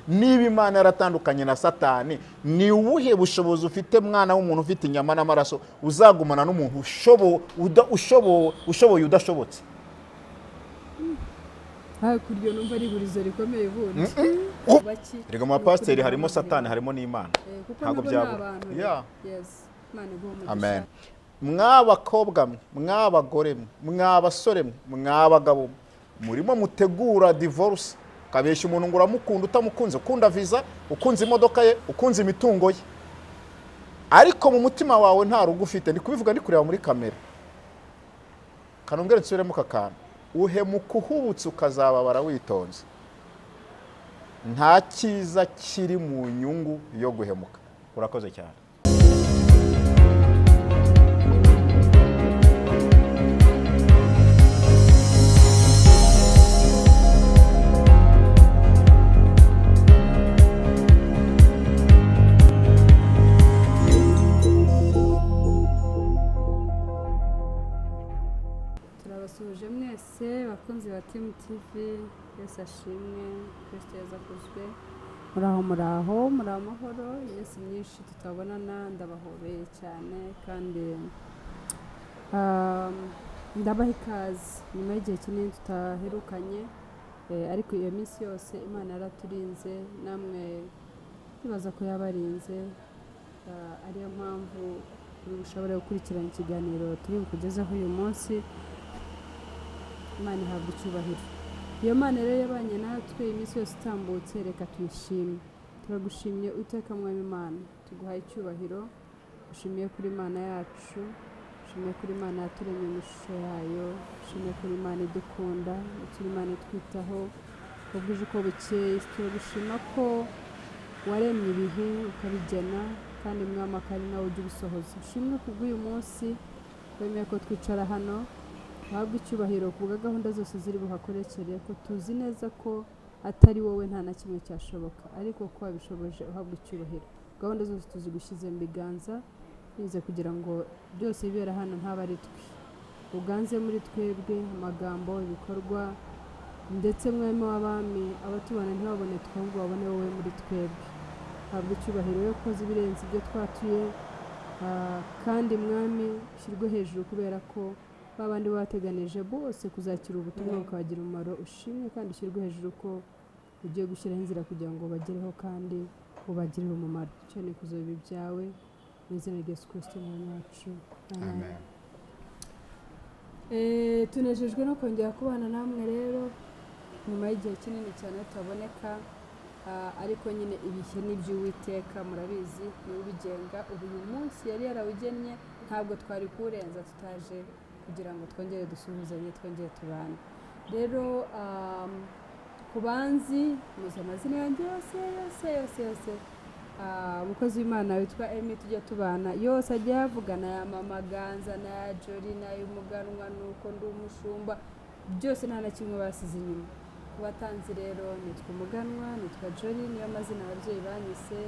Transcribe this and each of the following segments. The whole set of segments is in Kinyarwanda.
niba Imana yaratandukanye na satani, ni ubuhe bushobozi ufite mwana w'umuntu ufite inyama n'amaraso uzagumana n'umuntu ushoboye udashobotse? kuryo numva ari burizo rikomeye bundi. Rega mu pasiteri harimo satani harimo n'Imana. Ntabwo byabura. Yes. Amen. Mw'abakobwa mwe, mw'abagore mwe, mw'abasore mwe, mw'abagabo murimo mutegura divorce, kabeshya umuntu ngo uramukunda utamukunze, ukunda visa, ukunze imodoka ye, ukunze imitungo ye, ariko mu mutima wawe nta rugo ufite. Ndi kubivuga ndi kureba muri kamera. Kanongere nsubiremo kakana. Uhemuka uhubutse ukazababara witonze. Nta cyiza kiri mu nyungu yo guhemuka. Urakoze cyane. Turabasuje mwese bakunzi ba Team TV, Yesu ashimwe, Kristo yazakuzwe. Muraho muri amahoro, Yesu myinshi tutabonana, ndabahobeye cyane kandi ndabaha ikaze nyuma y'igihe kinini tutaherukanye, ariko iyo minsi yose Imana yaraturinze, namwe nibaza ko yabarinze, ariyo mpamvu ushobora gukurikirana ikiganiro turi bukugezeho uyu munsi. Imana ihabwa icyubahiro. Iyo Mana rero yabanye natwe iminsi yose itambutse, reka tuyishime. Turagushimye Uwiteka Mwami Imana, tuguhaye icyubahiro. Ushimiye kuri Imana yacu, ushimiye kuri Imana yaturemye mu ishusho yayo, ushimiye kuri Imana idukunda, kuri Imana itwitaho ubwije uko bukeye. Turagushima ko waremye ibihe ukabigena, kandi Mwami akari nawe ujya ubisohoza. Ushimwe kubw'uyu munsi wemeye ko twicara hano, habwa icyubahiro kubwa gahunda zose ziri buhakorekere, ko tuzi neza ko atari wowe nta na kimwe cyashoboka, ariko ko wabishoboje uhabwa icyubahiro. Gahunda zose tuzigushyize mu biganza bize kugira ngo byose bibera hano ntaba ari twe, uganze muri twebwe amagambo, ibikorwa, ndetse Mwami w'abami abatubana ntibabone twebwe, babone wowe muri twebwe. Habwa icyubahiro yo koza ibirenze ibyo twatuye, kandi Mwami ushyirwe hejuru kubera ko babandi bateganije bose kuzakira ubutumwa bukabagira umumaro. Ushimwe kandi ushyirwe hejuru ko ugiye gushyiraho inzira kugira ngo bagereho kandi ubagirire umumaro. Icyo ni kuzo ibi byawe mu izina rya Yesu Kristo Umwami wacu. Amen. Tunejejwe no kongera kubana namwe rero nyuma y'igihe kinini cyane tutaboneka, ariko nyine ibihe n'iby'Uwiteka murabizi niwe ubigenga. Uyu munsi yari yarawugennye, ntabwo twari kurenza tutaje kugira ngo twongere dusuhuzanye, twongere tubane. Rero ku banzi muzi amazina yanjye yose, umukozi w'Imana witwa Emi tujya tubana yose ajya yavugana ya Mama Ganza na ya Jori na y'umuganwa nuko ndi umushumba, byose nta na kimwe basize inyuma. Ku batanzi rero nitwa Umuganwa, nitwa Jori, niyo mazina ababyeyi banyise.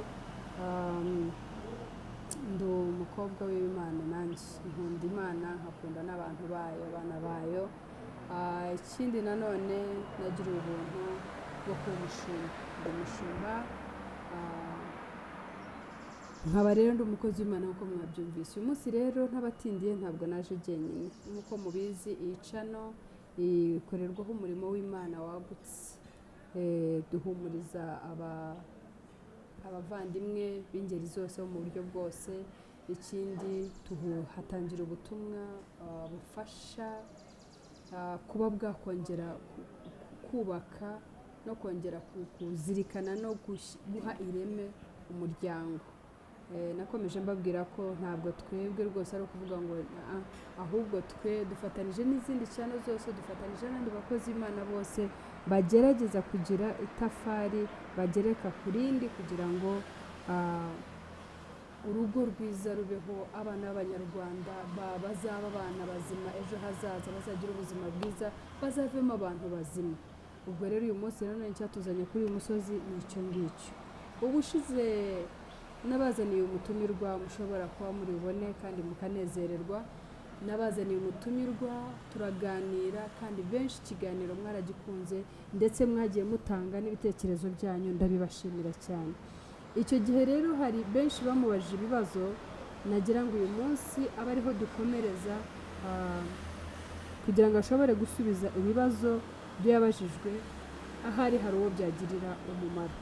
Ndi umukobwa w'Imana, nanjye nkunda Imana, nkakunda n'abantu bayo, abana bayo. Ikindi nanone nagira ubuntu bwo kuba umushumba, nkaba rero ndi umukozi w'Imana nk'uko mwabyumvise. Uyu munsi rero ntabatindiye, ntabwo naje jyenyine. Nk'uko mubizi iyi channel ikorerwaho umurimo w'Imana wagutse, duhumuriza abavandimwe b'ingeri zose bo mu buryo bwose. Ikindi tuhatangira ubutumwa bufasha kuba bwakongera kubaka no kongera kuzirikana no guha ireme umuryango. Nakomeje mbabwira ko ntabwo twebwe rwose ari ukuvuga ngo ahubwo twe dufatanije n'izindi channel zose, dufatanije n'andi bakozi Imana bose bagerageza kugira itafari bagereka ku rindi kugira ngo urugo rwiza rubeho, abana b'Abanyarwanda bazaba abana bazima, ejo hazaza bazagira ubuzima bwiza, bazavemo abantu bazima. Ubwo rero uyu munsi nanone cyatuzanye kuri uyu musozi ni icyo ngicyo. Ubushize nabazaniye umutumirwa mushobora kuba muri bubone kandi mukanezererwa. nabazaniye umutumirwa turaganira kandi benshi ikiganiro mwaragikunze ndetse mwagiye mutanga n'ibitekerezo byanyu ndabibashimira cyane. Icyo gihe rero hari benshi bamubajije ibibazo nagira ngo uyu munsi abe ariho dukomereza kugira ngo ashobore gusubiza ibibazo byo yabajijwe ahari hari uwo byagirira umumaro.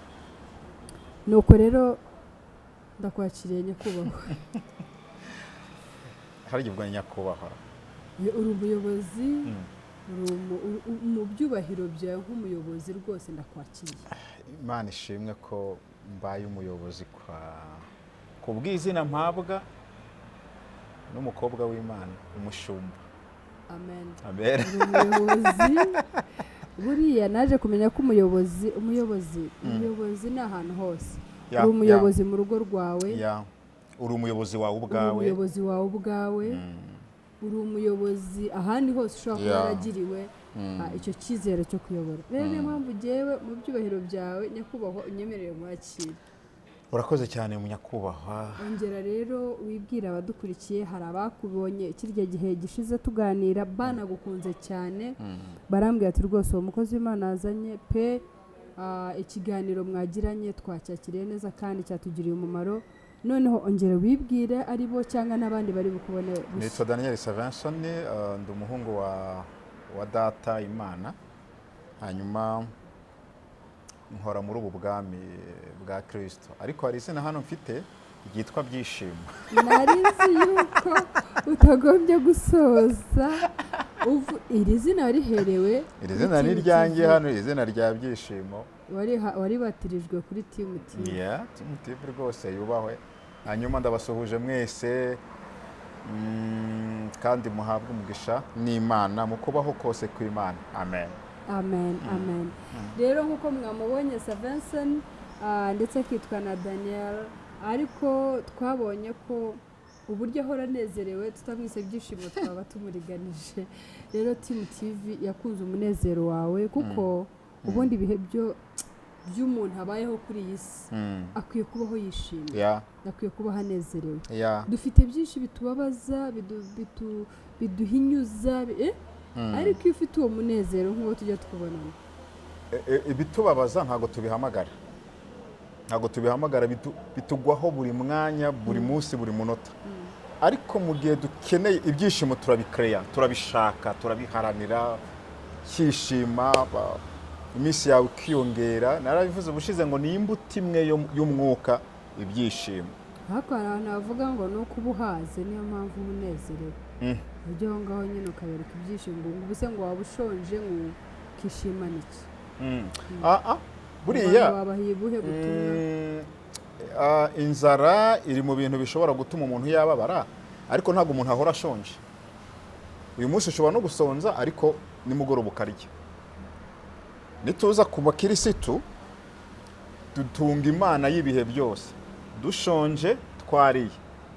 Nuko rero ndakwakiriye nyakubahwa. Harya ubwo nyakubahwa uri umuyobozi mu byubahiro byawe nk'umuyobozi rwose ndakwakiriye. Imana ishimwe ko mbaye umuyobozi ku bw'izina mpabwa n'umukobwa w'Imana umushumba. Amen. Amen. Umuyobozi buriya naje kumenya ko umuyobozi ni ahantu hose. Uri umuyobozi mu rugo rwawe. Uri umuyobozi wawe ubwawe. Uri umuyobozi ahandi hose ushobora kuba waragiriwe icyo cyizere cyo kuyobora. Rero niyo mpamvu ugewe mu byubahiro byawe nyakubahwa unyemerere mwakira. Urakoze cyane munyakubahwa. Ongera rero wibwira abadukurikiye, hari abakubonye kirya gihe gishize tuganira banagukunze cyane barambwira ati rwose uwo mukozi w'Imana azanye pe ikiganiro mwagiranye twacyakiriye neza kandi cyatugiriye umumaro. Noneho ongera wibwire ari bo cyangwa n'abandi bari bukubone. Nitwa Daniel Savenson, ndi umuhungu wa data Imana, hanyuma nkora muri ubu bwami bwa Kristo, ariko hari izina hano mfite ryitwa Byishimo. Nari nzi yuko utagombye gusoza iri zina wariherewe. Iri zina ni ryanjye hano, izina rya Byishimo. Wari batirijwe kuri Team TV. Team TV rwose yubahwe. Hanyuma ndabasuhuje mwese kandi muhabwe umugisha n'Imana mu kubaho kose kw'Imana. Amen. Amen. Rero nkuko mwamubonye Savenson ndetse akitwa na Daniel, ariko twabonye ko uburyo ahora anezerewe tutamwise Byishimo twaba tumuriganije. Rero Team TV yakunze umunezero wawe kuko ubundi ibihe by'umuntu abayeho kuri iyi si akwiye kubaho yishimye, akwiye kubaho anezerewe. Dufite byinshi bitubabaza biduhinyuza ariko iyo ufite uwo munezero nk'uwo tujya twubonana. Ibitubabaza ntabwo tubihamagara, bitugwaho buri mwanya, buri munsi, buri munota. Ariko mu gihe dukeneye ibyishimo turabishaka, turabiharanira, cyishima, iminsi yawe ikiyongera. Narabivuze ubushize ngo ni imbuto imwe y'umwuka, ibyishimo. Ariko hari abantu bavuga ngo ni uko uba uhaze niyo mpamvu unezerewe. Ujya aho ngaho nyine ukabereka ibyishimo, ngo ubuse ngo waba ushonje ngo ukishimana iki? Buriya wabahiye ubuhe butumwa? Inzara iri mu bintu bishobora gutuma umuntu yababara, ariko ntabwo umuntu ahora ashonje. Uyu munsi ushobora no gusonza ariko nimugoroba ukarya. Nituza ku bakirisitu dutunga Imana y'ibihe byose. Dushonje twariye,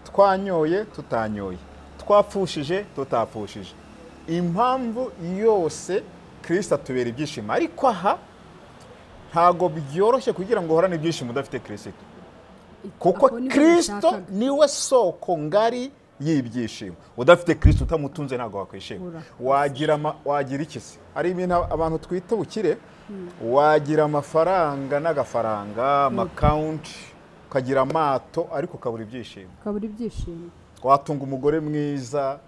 twanyoye tutanyoye, twapfushije tutapfushije. Impamvu yose Kristo atubera ibyishimo, ariko aha ntago byoroshye kugira ngo uhorane ibyishimo udafite Kristo, kuko Kristo niwe soko ngari y'ibyishimo. Udafite Kristo utamutunze ntago wakwishima. Wagira iki se? Ari ibintu abantu twita ubukire. Wagira amafaranga n'agafaranga, amaccount, ukagira amato ariko ukabura ibyishimo. Watunga umugore mwiza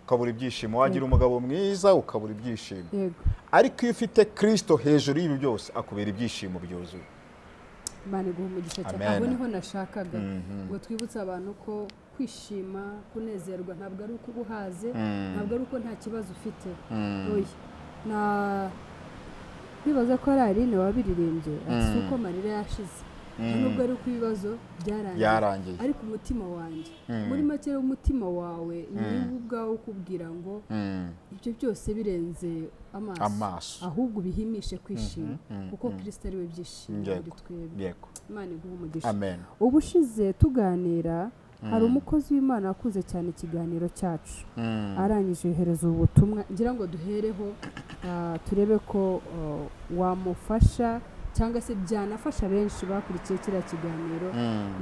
ukabura ibyishimo, wagira umugabo mwiza ukabura ibyishimo. Ariko iyo ufite Kristo hejuru y'ibi byose akubera ibyishimo byuzuye. Imana iguha umugisha cyane. Aho niho nashakaga ngo twibutse abantu ko kwishima, kunezerwa ntabwo ari uko ubuhaze, ntabwo ari uko nta kibazo ufite. Bibaza ko ari Aline wabiririmbye ati si uko amarira yashize, nubwo ari uko ibibazo byarangiye, ariko umutima wanjye muri make umutima wawe niwo ubwawe ukubwira ngo ibyo byose birenze amaso, ahubwo bihimishe kwishima kuko Kristo ari we byishimo muri twebwe. Imana iguha umugisha. Ubushize tuganira hari umukozi w'Imana wakuze cyane ikiganiro cyacu, arangije yohereza ubutumwa ngira ngo duhereho turebe ko wamufasha cyangwa se byanafasha benshi bakurikiye kiriya kiganiro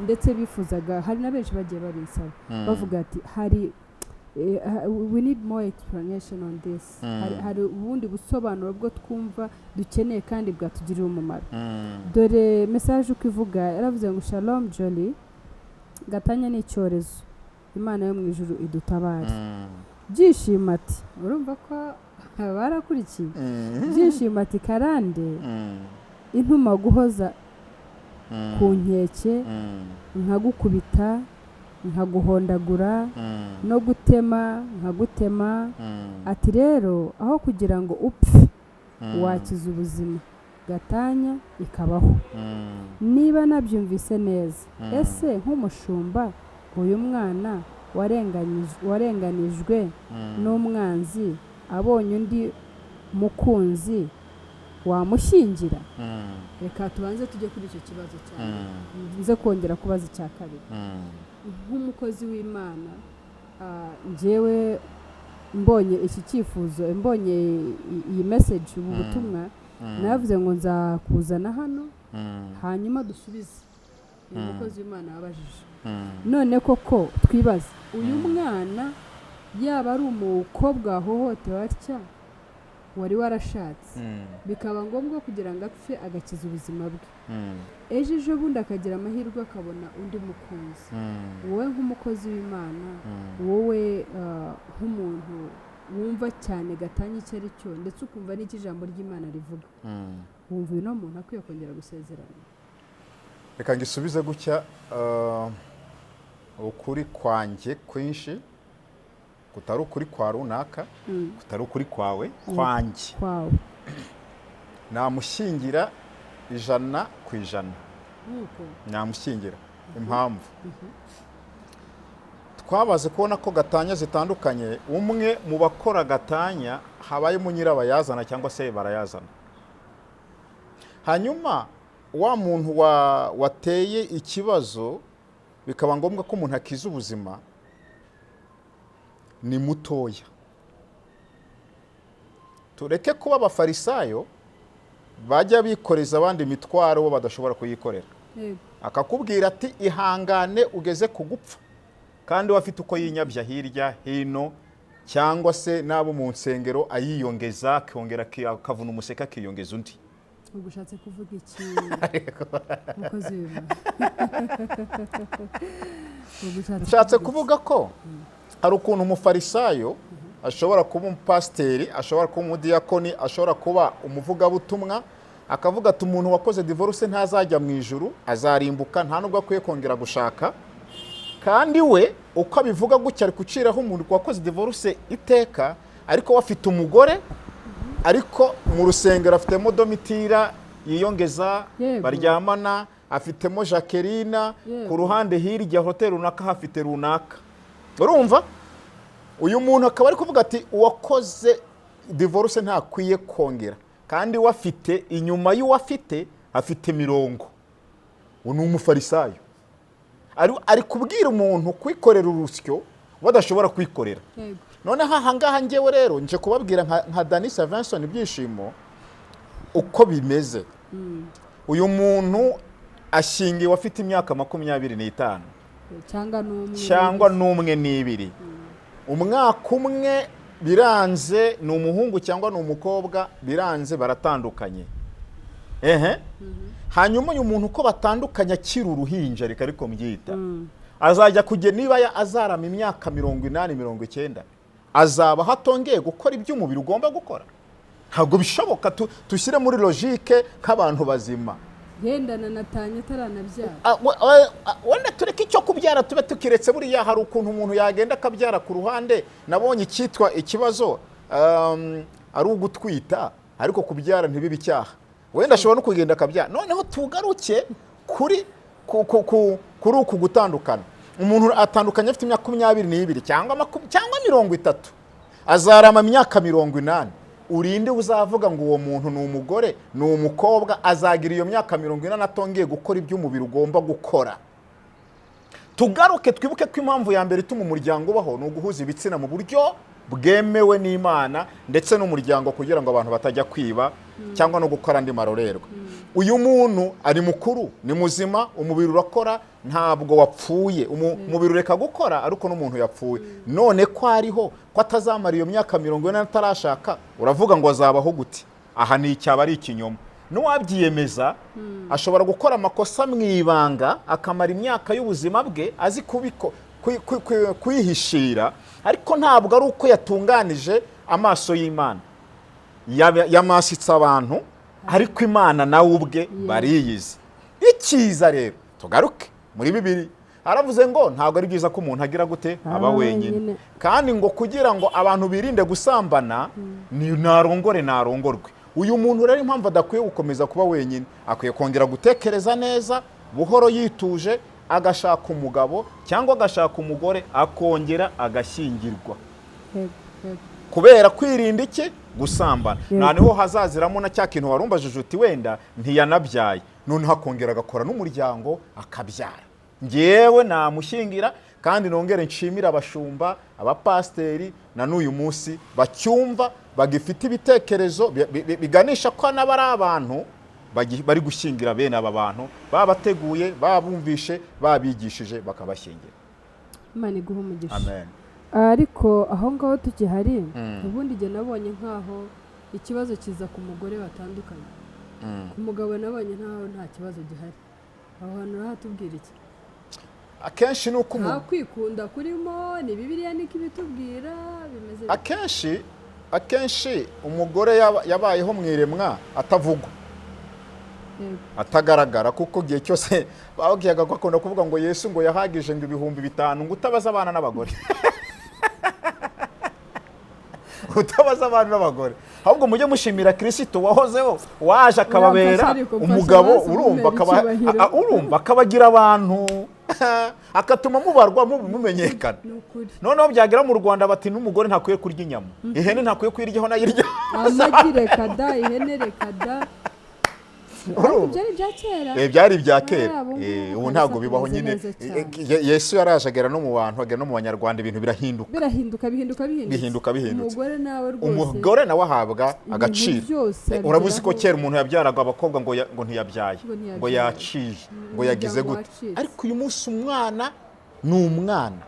ndetse bifuzaga. Hari na benshi bagiye barisaba bavuga ati we need more explanation on this. Hari ubundi busobanuro bwo twumva dukeneye kandi bwatugirira umumaro. Dore message uko ivuga yaravuze ngo Shalom Jolly, gatanya ni icyorezo, Imana yo mu ijuru idutabare. Byishimo ati, urumva ko barakurikiye. Byishimo ati karande intuma guhoza ku nkeke, nkagukubita, nkaguhondagura, no gutema nkagutema. Ati rero aho kugira ngo upfe wakiza ubuzima, gatanya ikabaho. Niba nabyumvise neza, ese nk'umushumba uyu mwana warenganijwe n'umwanzi abonye undi mukunzi wamushyingira? Reka tubanze tujye kuri icyo kibazo cyane, nze kongera kubaza icya kabiri. Nk'umukozi w'Imana, njyewe mbonye iki cyifuzo, mbonye iyi message, ubu butumwa, navuze ngo nzakuzana hano hanyuma dusubize umukozi w'Imana wabajije. None koko twibaze, uyu mwana yaba ari umukobwa wahohotewe atya, wari warashatse, bikaba ngombwa kugira ngo apfe agakiza ubuzima bwe, ejo bundi akagira amahirwe akabona undi mukunzi, wowe nk'umukozi w'Imana, wowe nk'umuntu wumva cyane gatanya icyo ari cyo, ndetse ukumva n'icyo ijambo ry'Imana rivuga, wumva uyu muntu akwiye kongera gusezerana? Reka ngisubize gutya, ukuri kwanjye kwinshi kutari ukuri kwa runaka, kutari ukuri kwawe, kwanjye namushyingira 100%. Namushyingira. Impamvu twabaze kubona ko gatanya zitandukanye, umwe mu bakora gatanya habayemo nyirabayazana cyangwa se barayazana. Hanyuma wa muntu wateye ikibazo bikaba ngombwa ko umuntu akiza ubuzima ni mutoya. Tureke kuba abafarisayo bajya bikoreza abandi imitwaro bo badashobora kuyikorera. Akakubwira ati ihangane ugeze kugupfa, kandi wafite uko yinyabya hirya hino, cyangwa se nabo mu nsengero ayiyongeza, akongera akavuna umuseka akiyongeza undi. Ugushatse kuvuga iki mukozi w'Imana? Nshatse kuvuga ko hari ukuntu umufarisayo ashobora kuba umupasiteri, ashobora kuba umudiyakoni, ashobora kuba umuvugabutumwa, akavuga ati umuntu wakoze divorce ntazajya mu ijuru, azarimbuka, nta nubwo akwiye kongera gushaka. Kandi we uko abivuga gutya ari kuciraho umuntu wakoze divorce iteka, ariko wafite umugore, ariko mu rusengero afitemo Domitira yiyongeza, baryamana, afitemo Jacqueline, ku ruhande hirya hotel runaka hafite runaka. Urumva? Uyu muntu akaba ari kuvuga ati uwakoze divorce ntakwiye kongera, kandi wafite inyuma y'uwafite afite mirongo. Uyu ni umufarisayo. Ari kubwira umuntu kwikorera urusyo badashobora kwikorera. None ahangaha njyewe rero nje kubabwira nka Danisa Vincent Byishimo uko bimeze. Uyu muntu ashingiwe afite imyaka 25 cyangwa n'umwe n'ibiri. Umwaka umwe biranze, ni umuhungu cyangwa ni umukobwa, biranze baratandukanye. Hanyuma uyu muntu uko batandukanye akiri uruhinja, reka ariko mbyita, azajya kugera niba azarama imyaka 80-90, azaba hatongeye gukora iby'umubiri ugomba gukora. Ntabwo bishoboka, tushyire muri logique nk'abantu bazima. Gendana natanye taranabyara. Wenda tureke icyo kubyara tube tukiretse, buriya hari ukuntu umuntu yagenda akabyara ku ruhande. Nabonye icyitwa ikibazo ari ugutwita, ariko kubyara ntibibe icyaha. Wenda ashobora no kugenda akabyara. Noneho tugaruke kuri uku gutandukana. Umuntu atandukanye afite imyaka 22 cyangwa 30, azarama imyaka 80. Urinde uzavuga ngo uwo muntu ni umugore, ni umukobwa, azagira iyo myaka 80 atongeye gukora iby'umubiri ugomba gukora. Tugaruke twibuke ko impamvu ya mbere ituma umuryango ubaho ni uguhuza ibitsina mu buryo bwemewe n'Imana, ndetse n'umuryango kugira ngo abantu batajya kwiba cyangwa no gukora andi marorerwa. uyu muntu ari mukuru ni muzima, umubiri urakora, ntabwo wapfuye. Umubiri ureka gukora ariko n'umuntu yapfuye. None ko ariho ko atazamara iyo myaka 40 atarashaka, uravuga ngo azabaho gute? Aha ni icyaba ari ikinyoma. N'uwabyiyemeza ashobora gukora amakosa mwibanga akamara imyaka y'ubuzima bwe azi kwihishira, ariko ntabwo ari uko yatunganije amaso y'Imana. Yamasitse abantu, ariko Imana nawe ubwe bariyizi. Ikiza rero tugaruke muri Bibiliya, aravuze ngo ntabwo ari byiza ko umuntu agira gute aba wenyine, kandi ngo kugira ngo abantu birinde gusambana ni narongorwe. Uyu muntu rero impamvu adakwiye gukomeza kuba wenyine, akwiye kongera gutekereza neza buhoro yituje, agashaka umugabo cyangwa agashaka umugore, akongera agashyingirwa, kubera kwirinda iki gusambana. Noneho hazaziramo na cya kintu warumbajije uti wenda ntiyanabyaye, none hakongera agakora n'umuryango akabyara. Ngewe namushyingira, kandi nongere nshimira abashumba, abapasteri na n'uyu munsi bacyumva, bagifite ibitekerezo biganisha ko n'abari abantu bari gushyingira bene aba bantu, babateguye, babumvishe, babigishije, bakabashyingira. Imana iguhe umugisha. Amen. Ariko aho ngaho tukihari, ubundi jye nabonye nkaho ikibazo kiza ku mugore batandukanye. Ku mugabo nabonye nta kibazo gihari. Aho hantu rahatubwira iki? Akenshi nuko nta kwikunda kurimo, ni Bibiliya niko ibitubwira bimeze. Akenshi umugore yabayeho mwiremwa atavugwa, atagaragara, kuko gihe cyose bagiyaga bakunda kuvuga ngo Yesu ngo yahagije ngo 5,000 ngo utabaza abana n'abagore. Utabaza abantu n'abagore, ahubwo mujye mushimira Kristo wahozeho, waje akababera umugabo, urumva akabagira abantu, akatuma mubarwa mumenyekana. Noneho byagera mu Rwanda bati n'umugore ntakwiye kurya inyama, ihene ntakwiye kwiryaho nayirya, amagi reka da, ihene reka da. Byari ibya kera. Ubu ntabwo bibaho nyine. Yesu yaraje agera no mu bantu, agera no mu Banyarwanda, ibintu bihinduka. Umugore nawe ahabwa agaciro. Urabuzi ko kera umuntu yabyaraga abakobwa ngo ntiyabyaye, ngo yaciye, ngo yagize gute. Ariko uyu munsi umwana ni umwana,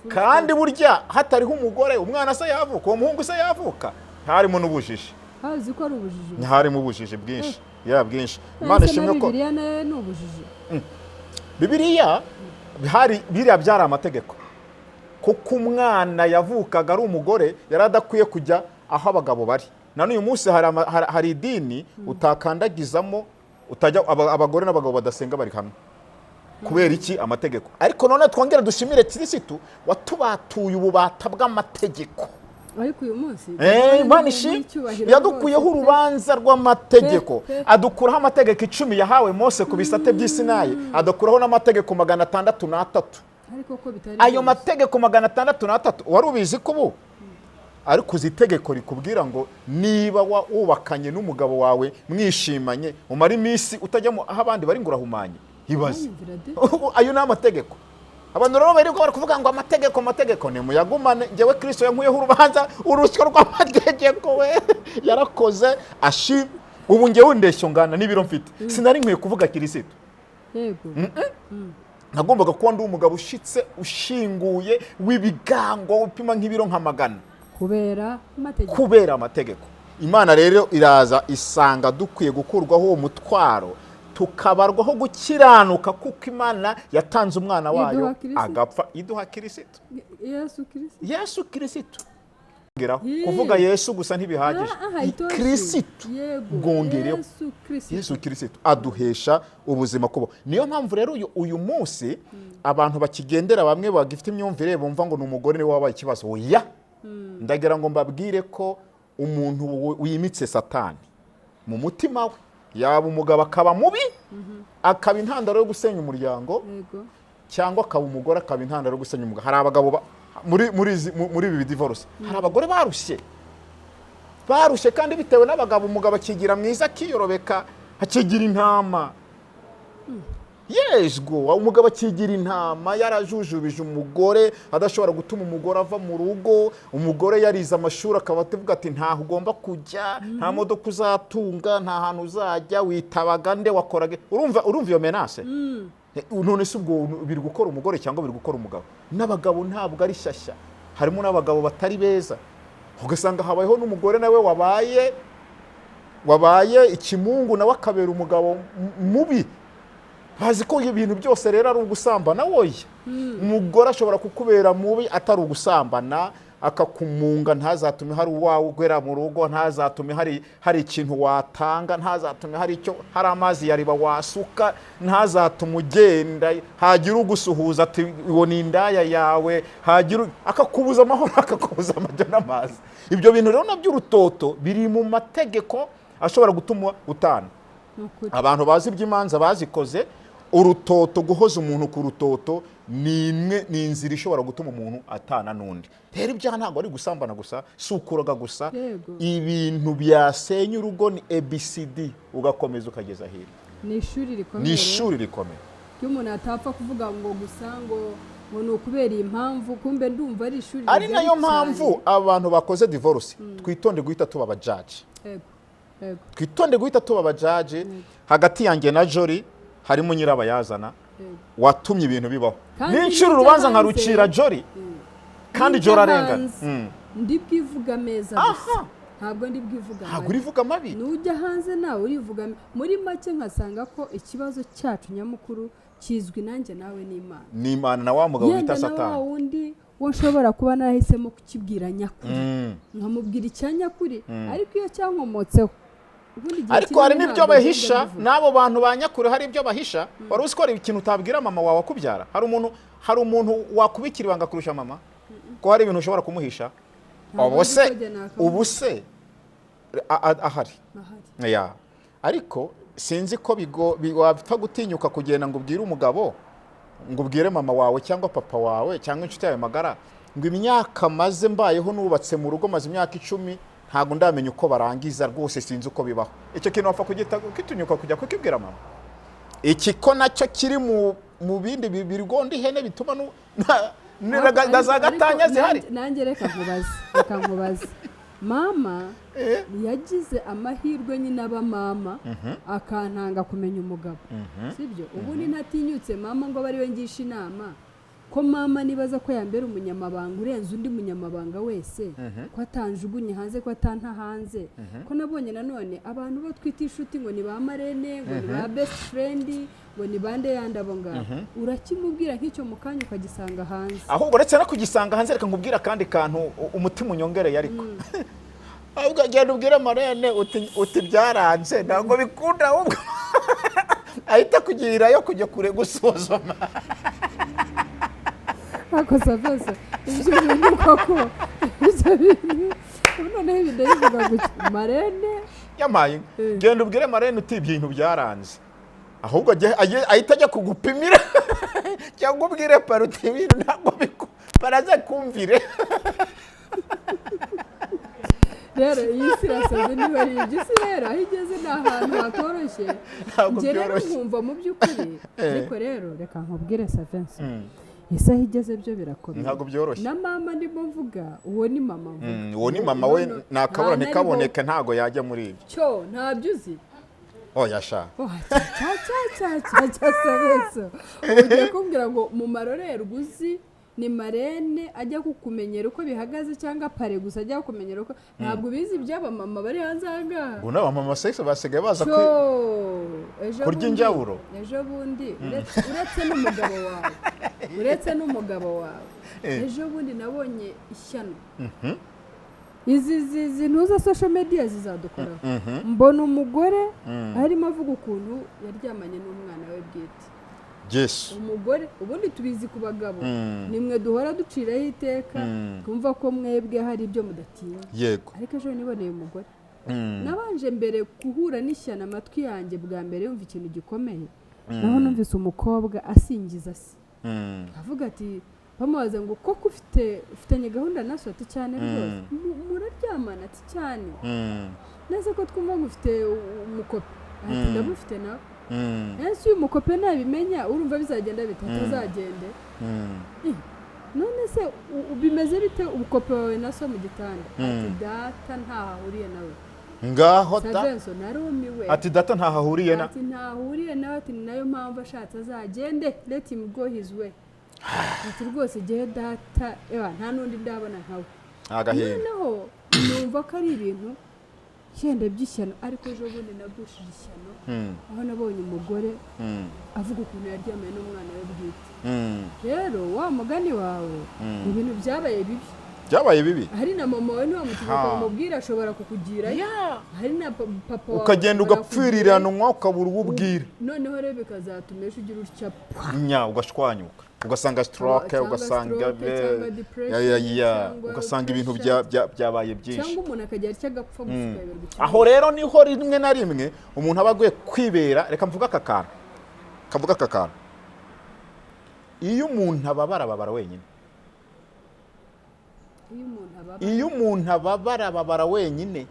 kandi burya hatariho umugore umwana se yavuka, uwo muhungu se yavuka. Harimo n'ubujiji. Hazi ko ari ubujiji. Harimo ubujiji bwinshi. Bwinshi. Imana ishimwe ko Bibiliya nayo ni ubujiji. Bibiliya biriya byari amategeko, kuko umwana yavukaga ari umugore yaradakwiye kujya aho abagabo bari. None uyu munsi hari idini utakandagizamo, utajya abagore n'abagabo badasenga bari hamwe. Kubera iki? Amategeko. Ariko none twongera dushimire Kristo watubatuye ububata bw'amategeko. Ariko uyu munsi Imana ishimwe yadukuyeho urubanza rw'amategeko, adukuraho amategeko 10 yahawe Mose ku bisate by'Isinayi, adukuraho n'amategeko 603. Ariko ko bitari ayo mategeko 603 wari ubizi ko ubu ariko uzitegeko rikubwira ngo niba wubakanye n'umugabo wawe mwishimanye umara iminsi utajyamo aho abandi bari ngo urahumanye, ibaze. Ayo ni amategeko. Abantu rero bari kuvuga ngo amategeko ni muyagumane. Ngewe Kristo yankuyeho urubanza, urusyo rw'amategeko we yarakoze ashimwe. Ubu ngewe ndeshyo ngana n'ibiro mfite, sinari nkwiye kuvuga Kristo. Yego. Nagombaga kuba ndi umugabo ushitse, ushinguye, w'ibigango, upima nk'ibiro nk'amagana, kubera amategeko. Imana rero iraza isanga dukwiye gukurwaho uwo mutwaro, tukabarwaho gukiranuka, kuko Imana yatanze umwana wayo agapfa, iduha Kristo. Yesu Kristo. Kuvuga Yesu gusa ntibihagije. Kristo gongereho. Yesu Kristo aduhesha ubuzima kubo. Niyo mpamvu rero uyu munsi abantu bakigendera bamwe bagifite imyumvire bumva ngo n'umugore niwe wabaye ikibazo. Oya, ndagira ngo mbabwire ko umuntu wimitse satani mu mutima we, yaba umugabo akaba mubi, akaba intandaro yo gusenya umuryango, cyangwa akaba umugore akaba intandaro yo gusenya umugabo. Hari abagabo muri ibi divorce, hari abagore barushye kandi bitewe n'abagabo. Umugabo akigira mwiza, akiyorobeka, akigira intama. yesgo umugabo akigira intama yarajujubije umugore adashobora gutuma umugore ava mu rugo, umugore yarize amashuri akaba avuga ati ntaho ugomba kujya, nta modoka uzatunga, nta hantu uzajya, witabaga nde, wakoraga. Urumva iyo menace none se ubwo biri gukora umugore cyangwa biri gukora umugabo? N'abagabo ntabwo ari shyashya, harimo n'abagabo batari beza, ugasanga habayeho n'umugore nawe wabaye ikimungu nawe akabera umugabo mubi. Bazi ko ibintu byose rero ari ugusambana woye. Umugore ashobora kukubera mubi atari ugusambana, akakumunga, ntazatume hari uwawe ugwera mu rugo, ntazatume hari ikintu watanga, ntazatume hari amazi yariba wasuka, ntazatume ugenda, hagira ugusuhuza ati uwo ni indaya yawe, hagira akakubuza amahoro, akakubuza amajya n'amazi. Ibyo bintu rero nabyo urutoto biri mu mategeko ashobora gutuma utana. Abantu bazi iby'imanza bazikoze, urutoto, guhoza umuntu ku rutoto ni inzira ishobora gutuma umuntu atana n'undi. Rero ibyaha ntabwo ari gusambana gusa, si ukuraga gusa, ibintu byasenya urugo ni ABCD ugakomeza ukageza hino. Ni ishuri rikomeye ry'umuntu atapfa kuvuga ngo gusa ngo ni ukubera impamvu, kumbe ndumva ari ishuri. Ari nayo mpamvu abantu bakoze divorce twitonde guhita tuba abajaji. Twitonde guhita tuba abajaji. Hagati yanjye na Jori harimo nyirabayazana watumye ibintu bibaho. N'inshuro urubanza nkarucira Jori kandi Jori arengana. Ndi bwivuga meza gusa, ntabwo ndi bwivuga mabi. Ntabwo urivuga mabi. Nujya hanze nawe urivuga muri make, nkasanga ko ikibazo cyacu nyamukuru kizwi nanjye nawe n'Imana. N'Imana na wa mugabo bita satani. Yenda na wundi washobora kuba narahisemo kukibwira nyakuri, nkamubwira icyanyakuri, ariko iyo cyankomotseho ariko hari n'ibyo bahisha. N'abo bantu banyakuri hari ibyo bahisha. Wari uzi ko hari ikintu utabwira mama wawe akubyara? Hari umuntu wakubikira ibanga kurusha mama? Ko hari ibintu ushobora kumuhisha? Ubuse ahari. Ariko sinzi ko wapfa gutinyuka kugenda ngo ubwire umugabo, ngo ubwire mama wawe cyangwa papa wawe cyangwa inshuti yawe magara ngo imyaka maze mbayeho nubatse mu rugo maze imyaka 10 ntago ndamenya uko barangiza rwose, sinzi uko bibaho. Icyo kintu wapfa kugitunyuka kujya kukibwira mama? Iki ko nacyo kiri mu bindi bigonda ihene bituma gatanya zihari. Nanjye reka nkubaze mama yagize amahirwe nyine AbaMama akantanga kumenya umugabo, sibyo? Ubundi ntatinyutse mama ngo bari we ngisha inama ko mama nibaza ko yambera umunyamabanga urenze undi munyamabanga wese, ko atanjugunye hanze, ko atanta hanze, ko nabonye nanone abantu bo twita inshuti ngo ni ba marene, ngo ni ba best friend, ngo ni bande yandabo ngabo. Urakimubwira nk'icyo mukanya ukagisanga hanze. Ahubwo uretse no kugisanga hanze, reka nkubwira kandi kantu umutima unyongereye ariko ahubwo agenda ubwira marene uti byaranze ntabwo bikunda, ahubwo ahita kugirirayo kujya kure gusuzuma. Akosa byose ibyo bintu koko ibyo bintu none bidayivuga gutya marene yamaye. Genda ubwire marene uti ibintu byaranze, ahubwo ahita ajya kugupimira cyangwa ubwire paruti ibintu ntabwo baraza kumvire. Rero iyi sirasaze niba ari igisi rero aho igeze ni ahantu hatoroshye. Njye rero nkumva mu by'ukuri, ariko rero reka nkubwire Savensi, isaha igeze byo birakomeye, ntabwo byoroshye. Na mama ndimo mvuga, uwo ni mama mvuga. Uwo ni mama we, nakabura ntikaboneke ntago yajya muri ibyo. Cyo ntabyo uzi. Yasha. Savensi ugiye kumbwira ngo mu marorero uzi ni marene ajya kukumenyera uko bihagaze cyangwa pare gusa ajya kukumenyera uko, ntabwo bizi iby'AbaMama bari hanze ahangaha. Ngo n'AbaMama sexe basigaye baza kurya injawuro. Ejo bundi uretse n'umugabo wawe ejo bundi nabonye ishyano. Izi ntuza social media zizadukora. Mbona umugore arimo avuga ukuntu yaryamanye n'umwana we bwite. Yes. Umugore ubundi tubizi ku bagabo, nimwe duhora duciraho iteka, kumva ko mwebwe hari ibyo mudatinya. Yego. Ariko ejo niboneye umugore. Nabanje mbere kuhura n'ishyana amatwi yanjye bwa mbere yumva ikintu gikomeye. Naho numvise umukobwa asingiza se. Avuga ati bamubaza ngo koko ufitanye gahunda naso ati cyane rwose. Muraryamana ati cyane. Nese ko twumva ngo ufite umukopi. Ati ndamufite nawe. ese uyu mukope nabimenya urumva bizagenda bitazagende none se bimeze bite ubukope wawe na so mu gitanda ati data ntahahuriye nawe ngaho ta Savenso narumiwe ati data ntahahuriye na ati ntahuriye nawe ati nayo mpamvu ashatse azagende let him go his way ati rwose gihe data nta nundi ndabona nkawe agahinda noneho numva ko ari ibintu cyenda by'ishyano ariko ejo bundi nagushije ishyano aho nabonye umugore avuga ukuntu yaryamye n'umwana we bwite rero wa mugani wawe ibintu byabaye bibi hari na mama we ntiwamutegeka umubwira ashobora kukugira hari na papa wawe ukagenda ugapfiriranwa ukabura ububwira noneho rero bikazatumesha ugira utya ugashwanyuka ugasanga stroke ugasanga ugasanga ibintu byabaye byinshi cyangwa umuntu akajya cyagapfa musukaye aho rero niho rimwe na rimwe umuntu abaguye kwibera reka mvuga akakana iyo umuntu ababara wenyine iyo umuntu ababara wenyine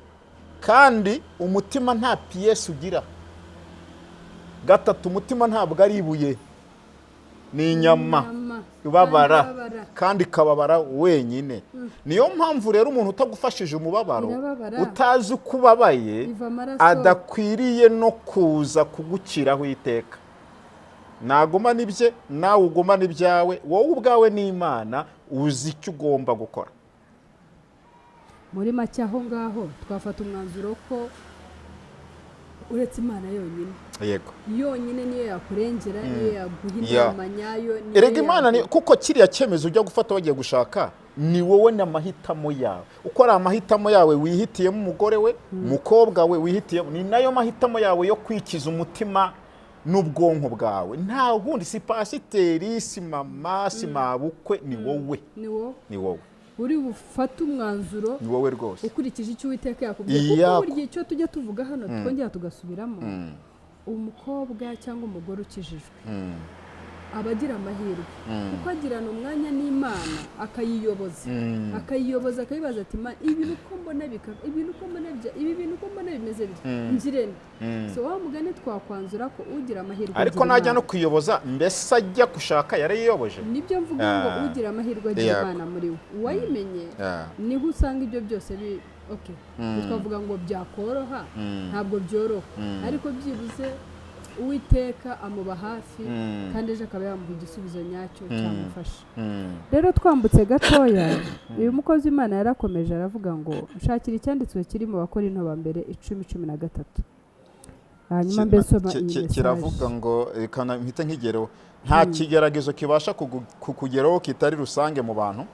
kandi umutima nta piyesi ugira gatatu umutima ntabwo ari ibuye ni inyama ibabara kandi ikababara wenyine niyo mpamvu rero umuntu utagufashije umubabaro utazi uko ubabaye adakwiriye no kuza kuguciraho iteka nagumana ibye nawe ugumana ibyawe wowe ubwawe n'Imana uzi icyo ugomba gukora muri make aho ngaho twafata umwanzuro ko uretse Imana yonyine yego yonyine niyo yakurengera niyo yaguha inama nyayo erega Imana ni kuko kiriya cyemezo ujya gufata wagiye gushaka ni wowe n'amahitamo yawe uko ari amahitamo yawe wihitiyemo umugore we umukobwa we wihitiyemo ni nayo mahitamo yawe yo kwikiza umutima n'ubwonko bwawe nta wundi si pasiteri si mama si mabukwe ni wowe uri bufate umwanzuro ni wowe rwose ukurikije icyo Uwiteka yakubwiye kuko buri gihe cyo tujya tuvuga hano twongera tugasubiramo umukobwa cyangwa umugore ukijijwe abagira amahirwe kuko agirana umwanya n'Imana akayiyoboza akayibaza ati ibintu uko mbona bimeze bityo ngirene so wa mugani twakwanzura ko ugira amahirwe ariko najya no kuyiyoboza mbese ajya gushaka yarayiyoboje nibyo mvuga ngo ugira amahirwe agira Imana muri we uwayimenye niho usanga ibyo byose twavuga ngo byakoroha ntabwo byoroha ariko byibuze Uwiteka amuba hafi kandi ejo akaba yamuha igisubizo nyacyo cyamufasha rero twambutse gatoya uyu mukozi w'Imana yarakomeje aravuga ngo nshakira icyanditswe kiri mu Bakorinto ba mbere 10:13 hanyuma mbese kiravuga ngo kana mpite nkigero nta kigeragezo kibasha kukugeraho kitari rusange mu bantu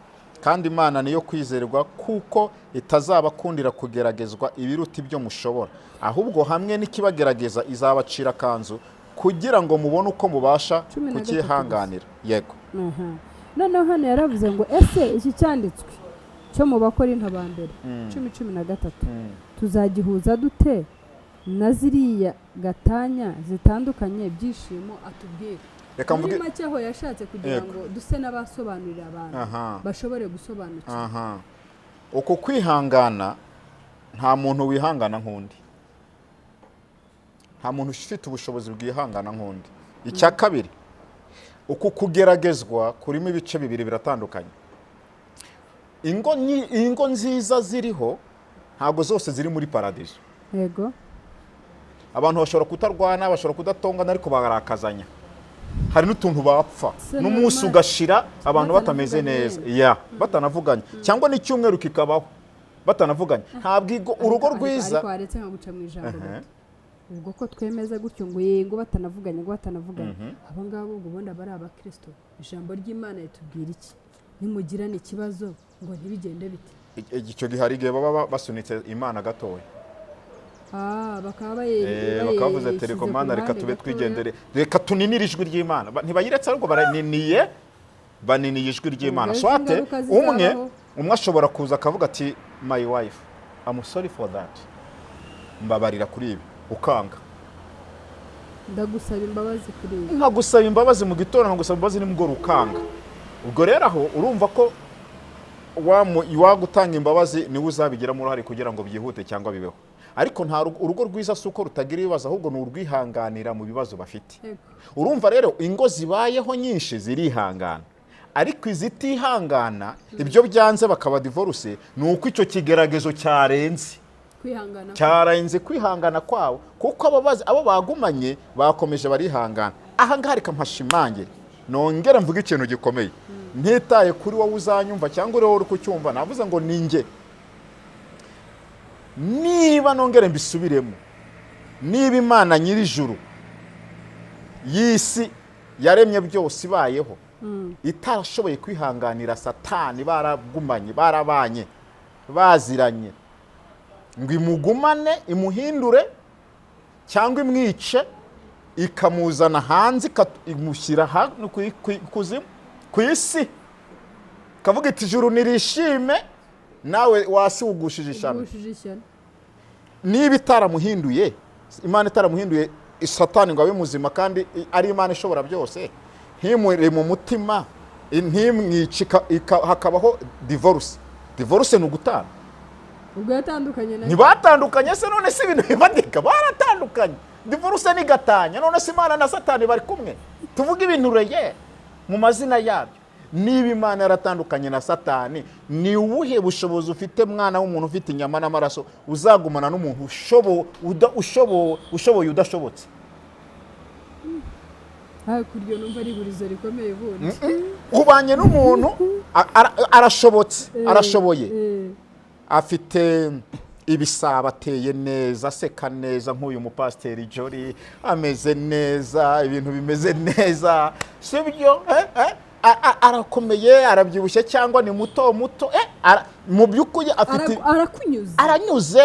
kandi Imana niyo kwizerwa kuko itazabakundira kugeragezwa ibiruta ibyo mushobora ahubwo hamwe n'ikibagerageza izabacira kanzu kugira ngo mubone uko mubasha kukihanganira yego noneho hano yaravuze ngo ese iki cyanditswe cyo mu Bakorinto ba mbere 10:13 tuzagihuza dute na ziriya gatanya zitandukanye Byishimo atubwira muri make aho yashatse kugira ngo duse n'abasobanurira abantu bashobore gusobanukirwa uko kwihangana nta muntu wihangana nk'undi nta muntu ufite ubushobozi bwihangana nk'undi icya kabiri uko kugeragezwa kurimo ibice bibiri biratandukanye ingo nziza ziriho ntabwo zose ziri muri paradizo yego abantu bashobora kutarwana bashobora kudatongana ariko barakazanya hari n'utuntu bapfa n'umunsi ugashira abantu batameze neza batanavuganye cyangwa n'icyumweru kikabaho batanavuganye ntabwo urugo rwiza ariko haretse nka guca mu ijambo ubwo ko twemeza gutyo ngo yego batanavuganye abo ngabo ubwo ubundi abari abakristo ijambo ry'Imana ritubwira iki nimugirana ikibazo ngo ntibigende bite icyo gihari gihe baba basunitse Imana gatoya bakavuze telekomanda reka tube twigendere reka tuninire ijwi ry'Imana ntibayiretse ariko baniniye ijwi ry'Imana swate umwe ashobora kuza akavuga ati my wife I'm sorry for that mbabarira kuri ibi ukanga ndagusaba imbabazi kuri ibi nkagusaba imbabazi mu gitondo nkagusaba imbabazi nimugoro ukanga ubwo rero aho urumva ko wagutanga imbabazi niwe uzabigiramo uruhare kugira ngo byihute cyangwa bibeho ariko nta urugo rwiza suko rutagira ibibazo ahubwo ni urwihanganira mu bibazo bafite. Yego. Urumva rero ingo zibayeho nyinshi zirihangana, ariko izitihangana ibyo byanze bakaba divorce ni uko icyo kigeragezo cyarenze kwihangana kwabo, kuko abo bagumanye bakomeje barihangana. Aha ngaha reka mpashimangire nongera mvuga ikintu gikomeye, ntitaye kuri wowe uzanyumva cyangwa uri wowe uri kucyumva, navuze ngo ninjye. Niba nongere mbisubiremo, niba Imana nyir'ijuru y'isi yaremye byose ibayeho itarashoboye kwihanganira satani, baragumanye barabanye baziranye, ngo imugumane imuhindure cyangwa imwice, ikamuzana hanze imushyira ku isi, kavuga iti ijuru nirishime, nawe wasi ugushije ishami. Niba itaramuhinduye, Imana itaramuhinduye satani ngo abe muzima kandi ari Imana ishobora byose, ntimure mu mutima, ntimwice, hakabaho divorce. Divorce ni ugutana. Ubwo yatandukanye na ntibatandukanye se, none si ibintu bibadika, baratandukanye. Divorce ni gatanya, none si Imana na satani bari kumwe. Tuvuga ibintu reye mu mazina yabyo. Niba Imana yaratandukanye na satani, ni ubuhe bushobozi ufite mwana w'umuntu ufite inyama n'amaraso uzagumana n'umuntu ushoboye udashobotse? Kuryo numva ari burizo rikomeye bundi. Ubanye n'umuntu arashobotse, arashoboye, afite ibisaba, ateye neza, aseka neza nk'uyu mupasiteri Jori, ameze neza, ibintu bimeze neza, sibyo? Arakomeye, arabyibushye cyangwa ni muto mu by'ukuri afite aranyuze,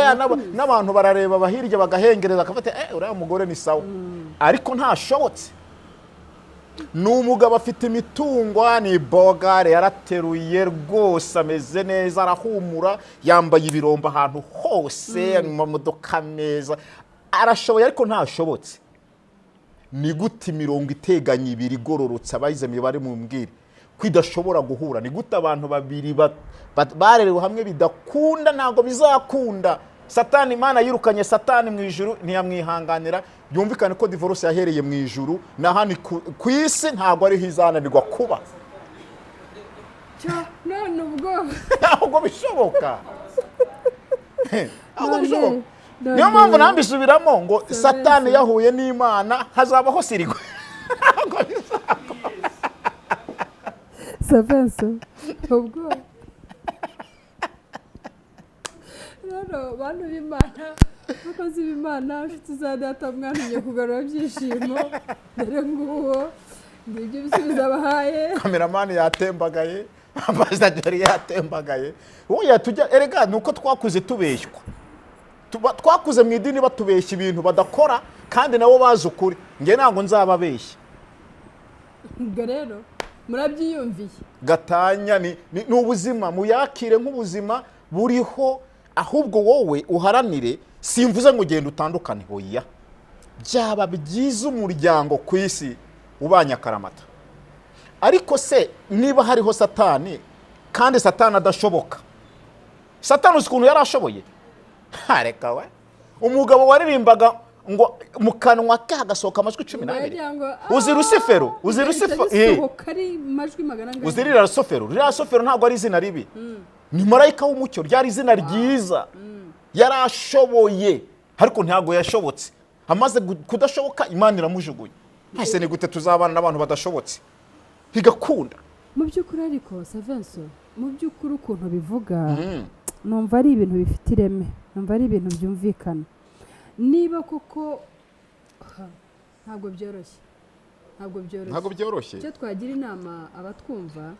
n'abantu barareba bahirya bagahengereza akafata uriya mugore ni sawa, ariko ntashobotse. Ni umugabo afite imitungwa, ni bogare, yarateruye rwose, ameze neza, arahumura, yambaye ibiromba ahantu hose, mu mamodoka meza, arashoboye ariko ntashobotse. Ni gute imirongo iteganye ibiri igororotse, abayize imibare mu mbwire kwidashobora guhura? Ni gute abantu babiri barerewe hamwe bidakunda? Ntabwo bizakunda. Satani, Imana yirukanye satani mu ijuru, ntiyamwihanganira. Byumvikane ko divorce yahereye mu ijuru, nahani ku isi ntabwo ari hizananirwa kuba. None ubwo ntabwo bishoboka. Ntabwo bishoboka. Niyo mpamvu nambisubiramo ngo satani yahuye n'Imana hazabaho sirigwe. Savenso ubwo rero bantu b'Imana, bakozi b'Imana, nshuti za data, mwantumye kugarura Byishimo, dore nguwo ngibyo bisubiza abahaye. Kameramani yatembagaye, ambasaderi yatembagaye. Oya tujya erega nuko twakuze tubeshywa. Twakuze mu idini batubeshya ibintu badakora, kandi nabo bazi ukuri. Nge ntabwo nzababeshya. Ubwo rero murabyiyumviye, gatanya ni ubuzima, muyakire nk'ubuzima buriho, ahubwo wowe uharanire. Simvuze ngo ugenda utandukane, hoya, byaba byiza umuryango ku isi ubanye akaramata. Ariko se niba hariho satani kandi satani adashoboka, satani uzi ukuntu yarashoboye? Hareka we, umugabo waririmbaga ngo mu kanwa ke hagasohoka amajwi 12. Uzi Rusifero? Uzi Rusifero? Uzi ririya Rusifero? Ririya Rusifero ntabwo ari izina ribi, ni marayika w'umucyo, ryari izina ryiza. Yarashoboye ariko ntabwo yashobotse. Amaze kudashoboka, Imana iramujugunye. Ese ni gute tuzabana n'abantu badashobotse bigakunda? Mu by'ukuri ariko Savenso, mu by'ukuri ukuntu bivuga numva ari ibintu bifite ireme, numva ari ibintu byumvikana. Niba koko ntabwo byoroshye, icyo twagira inama abatwumva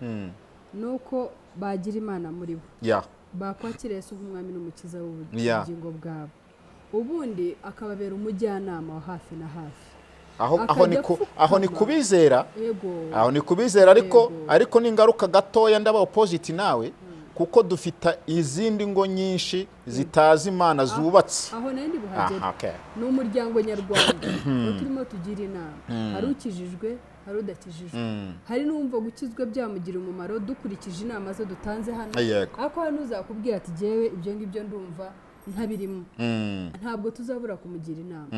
nuko bagira Imana muri bo, bakwakira Yesu nk'umwami n'umukiza w'ubugingo bwabo, ubundi akababera umujyanama wa hafi na hafi. Aho ni kubizera, aho ni kubizera, ariko n'ingaruka gatoya ndaba opposite nawe, kuko dufita izindi ngo nyinshi zitazi Imana zubatse. Aho nandi buhagera ni umuryango nyarwanda turimo tugira inama, hari ukijijwe, hari udakijijwe, hari n'umva gukizwa byamugira umumaro dukurikije inama zo dutanze hano. Ariko hano uzakubwira ati jewe ibyo ngibyo ndumva ntabirimo ntabwo tuzabura kumugira inama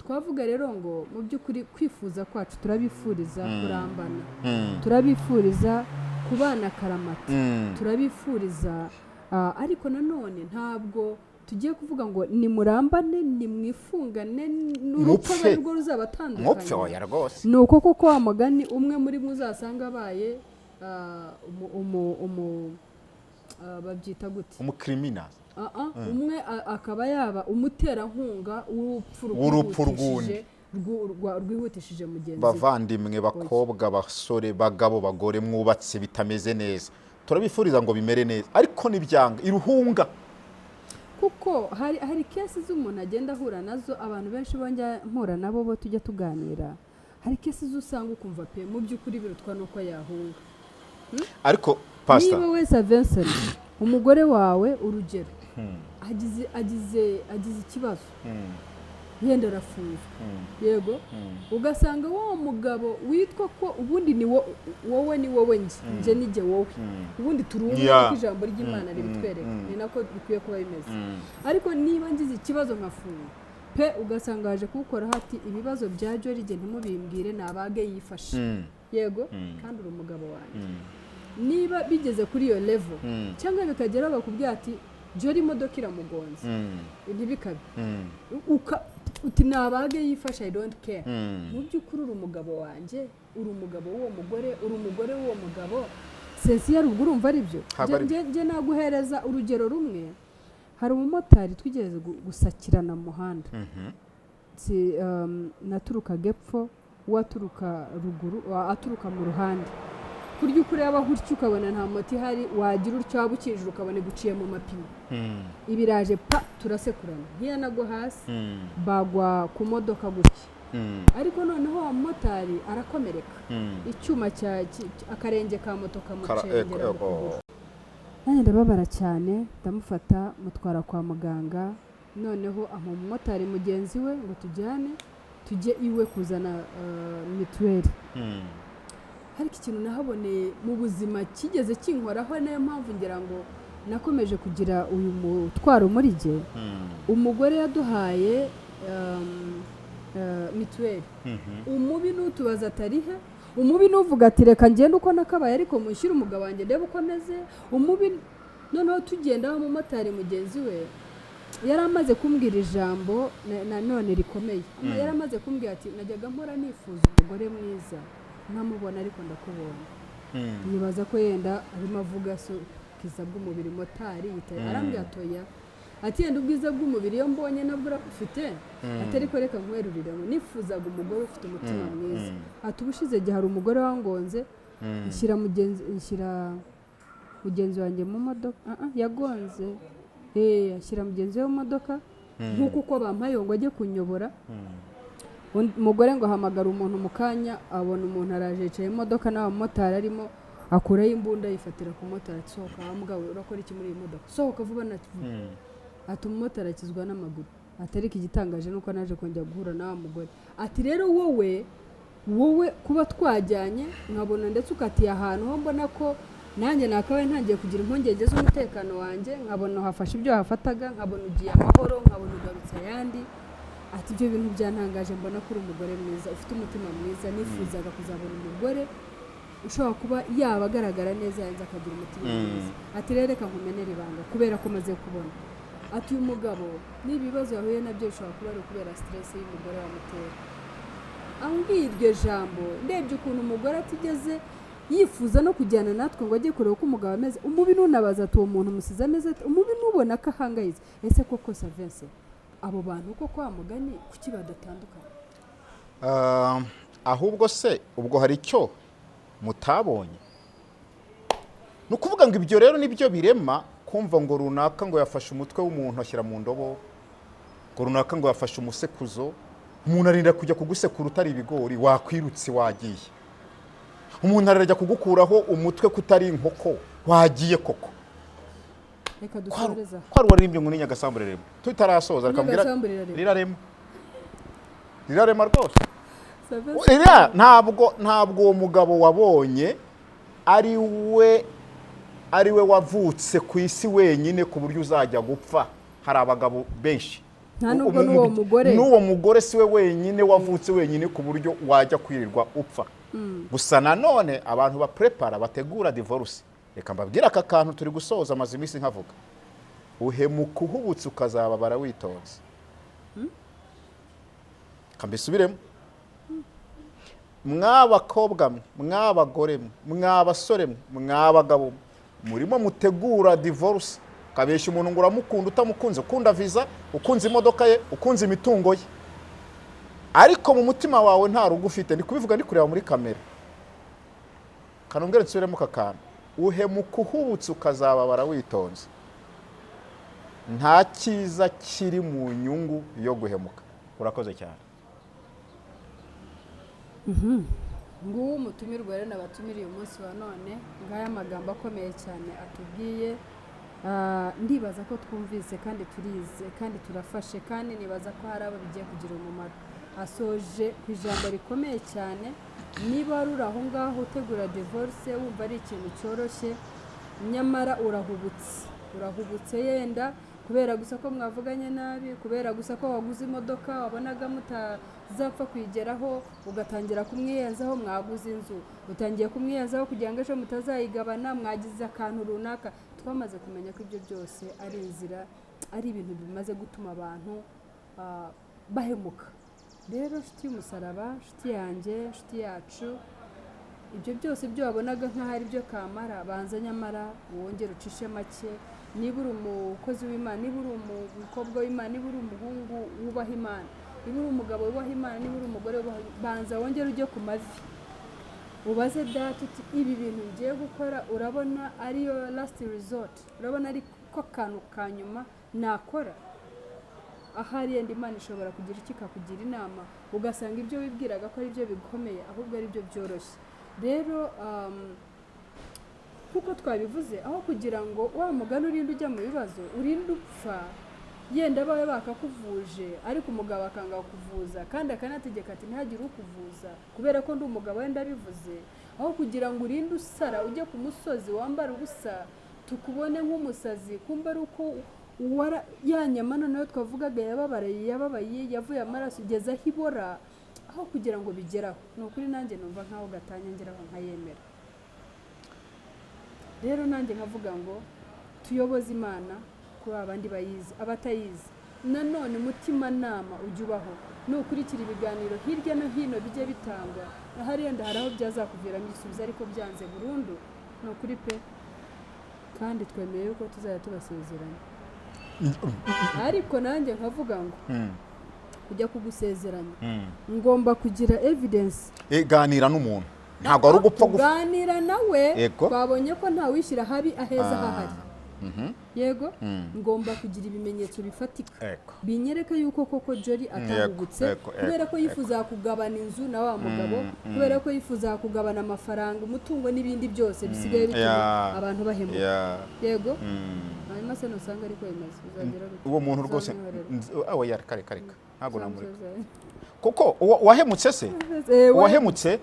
twavuga rero ngo mu by'ukuri kwifuza kwacu turabifuriza kurambana turabifuriza kubana karamata turabifuriza ariko nanone ntabwo tugiye kuvuga ngo ni murambane ni mwifungane n'urupfu rwo ruzabatandukanye ni uko koko wa mugani umwe muri mwe uzasanga abaye babyita gute umukriminal umwe akaba yaba umuterankunga w'urupfu rwihutishije mugenzi bavandimwe bakobwa basore bagabo bagore mwubatse bitameze neza turabifuriza ngo bimere neza ariko nibyanga iruhunga kuko hari kesi z'umuntu agenda ahura nazo abantu benshi bongera mpura nabo bo tujya tuganira hari kesi z'usanga ukumva pe mu by'ukuri birutwa nuko yahunga ariko pastor niba wese Vincent umugore wawe urugero agize ikibazo yenda arafunze yego ugasanga wa mugabo witwa ko ubundi ni wowe nje nige wowe ubundi turumwe ko ijambo ry'Imana ribitwereka ni nako bikwiye kuba bimeze ariko niba ngize ikibazo nkafunga pe ugasanga haje kubukora hati ibibazo bya Jorige ntimubimbwire nabage yifashe yego kandi uri umugabo wanjye niba bigeze kuri iyo level cyangwa bikagera bakubwira ati Jori imodoka iramugonze ntibikabe uti nabage yifasha I don't care mu by'ukuri uri umugabo wanjye uri umugabo w'uwo mugore uri umugore w'uwo mugabo sensi yarubwo urumva ari byo nge naguhereza urugero rumwe hari umumotari twigeze gusakirana mu muhanda naturuka gepfo waturuka ruguru aturuka mu ruhande kurya ukureba hutyo ukabona nta moto ihari wagira utyo waba ukijura ukabona guciye mu mapine ibiraje pa turasekurana ntiyanagwa hasi bagwa ku modoka gutya ariko noneho wa motari arakomereka icyuma akarenge ka moto kamucengera mu kuguru nanjye ndababara cyane ndamufata mutwara kwa muganga noneho umumotari mugenzi we ngo tujye iwe kuzana mituweli ariko ikintu nahaboneye mu buzima kigeze kinkoraho niyo mpamvu ngira ngo nakomeje kugira uyu mutwaro muri jye umugore yaduhaye mituweli umubi n'utubaza atarihe umubi n'uvuga ati reka ngende uko nakabaye ariko mushyire umugabo wanjye ndebe uko ameze umubi noneho tugenda aho umumotari mugenzi we yari amaze kumbwira ijambo nanone rikomeye yari amaze kumbwira ati najyaga mpora nifuza umugore mwiza ntamubona ariko ndakubona nibaza ko yenda arimo avuga ubwiza bw'umubiri motari arambwira atoya ati yenda ubwiza bw'umubiri iyo mbonye nabwo urafite atari ko reka nkwerurire ngo nifuzaga umugore ufite umutima mwiza ati ubushize gihe hari umugore wangonze nshyira mugenzi wanjye mu modoka yagonze ashyira mugenzi we mu modoka nk'uko uko bampaye ngo ajye kunyobora umugore ngo ahamagara umuntu mu kanya abona umuntu araje yicaye mu modoka n'abamotari arimo akuraho imbunda yifatira ku motari ati sohoka wa mugabo urakora iki muri iyi modoka sohoka vuba ati umumotari akizwa n'amaguru atari iki gitangaje nuko naje kongera guhura n'awa mugore ati rero wowe kuba twajyanye nkabona ndetse ukatiye ahantu ho mbona ko nanjye nakabaye ntangiye kugira impungenge z'umutekano wanjye nkabona hafashe ibyo hafataga nkabona ugiye amahoro nkabona ugarutse ayandi ati ibyo bintu byantangaje mbona ko uri umugore mwiza ufite umutima mwiza nifuzaga kuzabona umugore ushobora kuba yaba agaragara neza yanze akagira umutima mwiza ati rero reka nkumenere ibanga kubera ko maze kubona ati uyu mugabo n'ibibazo yahuye nabyo bishobora kuba ari ukubera stress y'umugore wamutera ambwiye iryo jambo ndebye ukuntu umugore atigeze yifuza no kujyana natwe ngo ajye kureba uko umugabo ameze umubi nunabaza ati uwo muntu musize ameze umubi nubona ko ahangayitse ese koko Vincent abo bantu uko kwa mugani kuki badatandukanye ahubwo se ubwo hari icyo mutabonye ni ukuvuga ngo ibyo rero nibyo birema kumva ngo runaka ngo yafashe umutwe w'umuntu ashyira mu ndobo ngo runaka ngo yafashe umusekuzo umuntu arinda kujya kugusekura utari ibigori wakwirutse wagiye umuntu arajya kugukuraho umutwe kutari inkoko wagiye koko reka dusoreza kwari waririmbye ngo n'inyagasambure rero tutarasoza akambwira rirarema rwose ntabwo uwo mugabo wabonye ari we wavutse ku isi wenyine ku buryo uzajya gupfa hari abagabo benshi nta nubwo n'uwo mugore si we wenyine wavutse wenyine ku buryo wajya kwirirwa upfa. Gusa nanone abantu baprepara bategura divorce, reka mbabwira aka kantu turi gusoza amaze iminsi nkavuga, uhemuka uhubutse ukazababara witonze. Kambisubiremo, mw'abakobwa mwe, mw'abagore mwe, mw'abasore mwe, mw'abagabo murimo mutegura divorce, kabeshya umuntu ngo uramukunda utamukunze, ukunda visa, ukunze imodoka ye, ukunze imitungo ye, ariko mu mutima wawe nta rugo ufite. Ndi kubivuga ndi kureba muri kamera. Kanongere nsubiremo kakana, uhemuka uhubutse ukazababara witonze. Nta cyiza kiri mu nyungu yo guhemuka. Urakoze cyane. Nguwo umutumirwa rero nabatumiriye umunsi wa none, ngaya amagambo akomeye cyane atubwiye. Ndibaza ko twumvise kandi turize kandi turafashe, kandi nibaza ko hari abo bigiye kugira umumaro. Asoje ku ijambo rikomeye cyane, niba wari uri aho ngaho utegura divorce wumva ari ikintu cyoroshye, nyamara urahubutse yenda kubera gusa ko mwavuganye nabi, kubera gusa ko waguze imodoka wabonaga mutazapfa kwigeraho, ugatangira kumwiyenzaho. Mwaguze inzu utangiye kumwiyenzaho kugira ngo ejo mutazayigabana, mwagize akantu runaka. Twamaze kumenya ko ibyo byose ari inzira, ari ibintu bimaze gutuma abantu bahemuka. Rero nshuti y'umusaraba, nshuti yanjye, nshuti yacu, ibyo byose byo wabonaga nk'ahari byo kamara, banza nyamara wongere ucishe make. Niba uri umukozi w'Imana, niba uri umukobwa w'Imana, niba uri umuhungu wubaha Imana, niba uri umugabo wubaha Imana, niba uri umugore wubaha, banza wongere ujye ku mavi ubaze data uti ibi bintu ngiye gukora urabona ariyo last resort, urabona ari ko kantu ka nyuma nakora. Ahari yenda Imana ishobora kugira iki kakugira inama, ugasanga ibyo wibwiraga ko ari byo bikomeye ahubwo ari byo byoroshye. Rero kuko twabivuze, aho kugira ngo wa mugani urinde ujya mu bibazo, urinde upfa, yenda bawe bakakuvuje ariko umugabo akanga kuvuza kandi akanategeka ati ntihagire ukuvuza kubera ko ndi umugabo wenda bivuze. Aho kugira ngo urinde usara ujye ku musozi wambara ubusa tukubone nk'umusazi, kumba ari uko ya nyama noneho twavugaga yababaye yavuye amaraso ugeze aho ibora, aho kugira ngo bigeraho. Ni ukuri nanjye numva nkaho gatanyangiraho nkayemera. Rero nanjye nkavuga ngo tuyoboze Imana kuri abandi bayizi, abatayizi nanone umutima nama ujye ubaho, nukurikira ibiganiro hirya no hino bijye bitangwa, ahari yenda hari aho byazakuviramo igisubizo ariko byanze burundu. Ni ukuri pe, kandi twemeye ko tuzajya tubasezeranya. Ariko nanjye nkavuga ngo kujya kugusezeranya ngomba kugira evidence. Ganira n'umuntu, ntabwo ari ugupfa kuganira nawe. Twabonye ko nta wishyira habi aheza hahari. Yego, ngomba kugira ibimenyetso bifatika binyereka yuko koko Jolly atahubutse kubera ko yifuza kugabana inzu na wa mugabo, kubera ko yifuza kugabana amafaranga, umutungo n'ibindi byose bisigaye bituma abantu bahemuka. Yego, hanyuma se nusanga ariko bimaze uzagera uwo muntu rwose awe yareka ntabwo namureka kuko wahemutse se wahemutse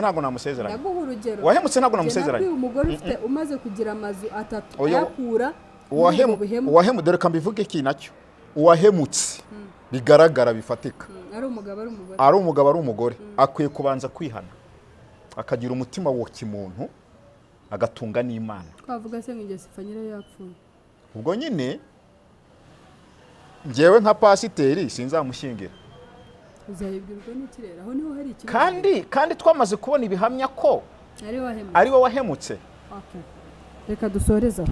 ntabwo namusezeranye. Ndaguha urugero, wahemutse ntabwo namusezeranye. Umugore ufite umaze kugira amazu 3 yakura dore kambivuge iki nacyo, uwahemutse bigaragara bifatika, ari umugabo ari umugore, akwiye kubanza kwihana akagira umutima wo kimuntu agatunga n'Imana. Twavuga se ngo Sifa nyine yapfuye, ubwo nyine njyewe nka pasiteri sinzamushyingira. Uzayibwirwa n'ikirere, aho niho hari ikibazo. Kandi twamaze kubona ibihamya ko ari we wahemutse. Reka dusoreza.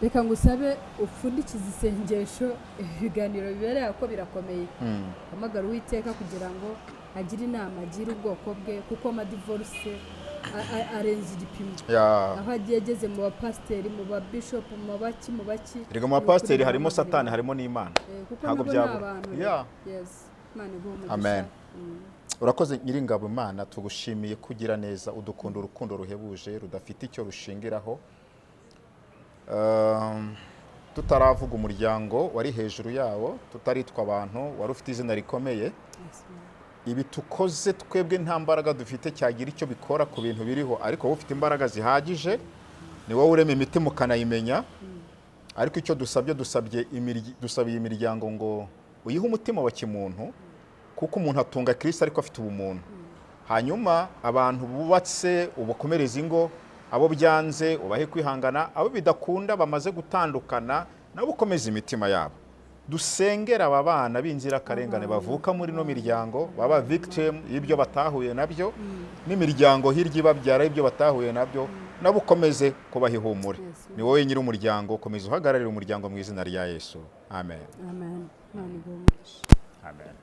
Reka ngusabe upfundikize isengesho, ibiganiro bibereye ko birakomeye. Hamagara Uwiteka kugira ngo agire inama, agire ubwoko bwe, kuko amadivorce arenze igipimo. Aho agiye ageze mu bapasiteri, mu babishop, mu baki. Rega mu bapasiteri harimo satani, harimo n'Imana. Ntabwo byabura. Yes. Amen. Urakoze Nyiringabo Imana, tugushimiye kugira neza, udukunda urukundo ruhebuje rudafite icyo rushingiraho. Tutaravuga umuryango wari hejuru yawo, tutaritwa abantu, wari ufite izina rikomeye. Ibi tukoze twebwe nta mbaraga dufite cyagira icyo bikora ku bintu biriho, ariko wowe ufite imbaraga zihagije, ni wowe urema imitima ukanayimenya. ariko icyo dusabiye imiryango ngo uyihe umutima wa kimuntu, kuko umuntu atunga Kristo ariko afite ubumuntu. Hanyuma abantu bubatse ubakomereza ingo, abo byanze ubahe kwihangana, abo bidakunda bamaze gutandukana nabo ukomeza imitima yabo. Dusengera aba bana b'inzirakarengane bavuka muri no miryango, baba victim y'ibyo batahuye nabyo, n'imiryango hirya ibabyara y'ibyo batahuye nabyo, nabo ukomeze kubaha ihumure. Ni wowe nyiri umuryango, komeza uhagararire umuryango mu izina rya Yesu. Amen. Amen. Amen.